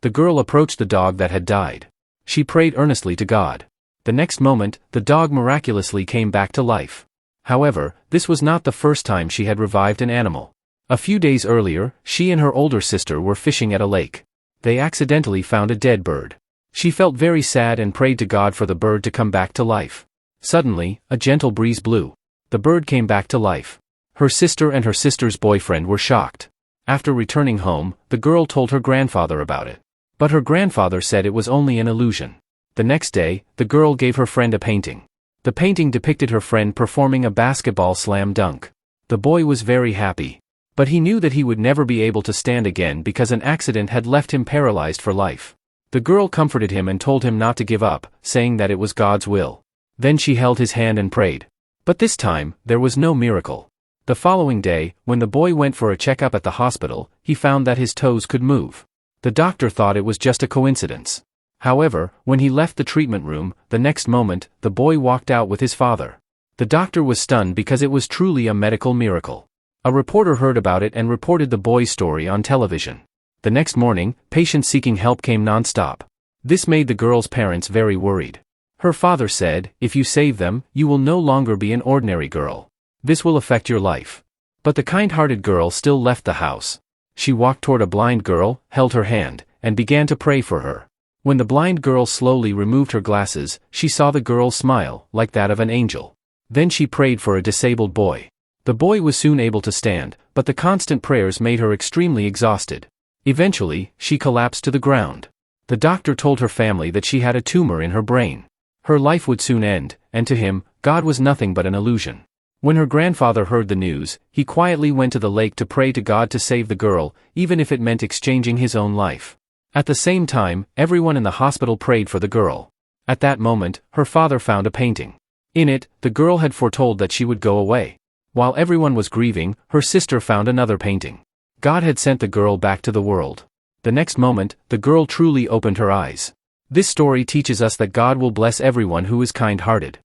The girl approached the dog that had died. She prayed earnestly to God. The next moment, the dog miraculously came back to life. However, this was not the first time she had revived an animal. A few days earlier, she and her older sister were fishing at a lake. They accidentally found a dead bird. She felt very sad and prayed to God for the bird to come back to life. Suddenly, a gentle breeze blew. The bird came back to life. Her sister and her sister's boyfriend were shocked. After returning home, the girl told her grandfather about it. But her grandfather said it was only an illusion. The next day, the girl gave her friend a painting. The painting depicted her friend performing a basketball slam dunk. The boy was very happy. But he knew that he would never be able to stand again because an accident had left him paralyzed for life. The girl comforted him and told him not to give up, saying that it was God's will. Then she held his hand and prayed. But this time, there was no miracle. The following day, when the boy went for a checkup at the hospital, he found that his toes could move. The doctor thought it was just a coincidence. However, when he left the treatment room, the next moment, the boy walked out with his father. The doctor was stunned because it was truly a medical miracle. A reporter heard about it and reported the boy's story on television. The next morning, patients seeking help came non-stop. This made the girl's parents very worried. Her father said, "If you save them, you will no longer be an ordinary girl. This will affect your life." But the kind-hearted girl still left the house. She walked toward a blind girl, held her hand, and began to pray for her. When the blind girl slowly removed her glasses, she saw the girl's smile, like that of an angel. Then she prayed for a disabled boy. The boy was soon able to stand, but the constant prayers made her extremely exhausted. Eventually, she collapsed to the ground. The doctor told her family that she had a tumor in her brain. Her life would soon end, and to him, God was nothing but an illusion. When her grandfather heard the news, he quietly went to the lake to pray to God to save the girl, even if it meant exchanging his own life. At the same time, everyone in the hospital prayed for the girl. At that moment, her father found a painting. In it, the girl had foretold that she would go away. While everyone was grieving, her sister found another painting. God had sent the girl back to the world. The next moment, the girl truly opened her eyes. This story teaches us that God will bless everyone who is kind-hearted.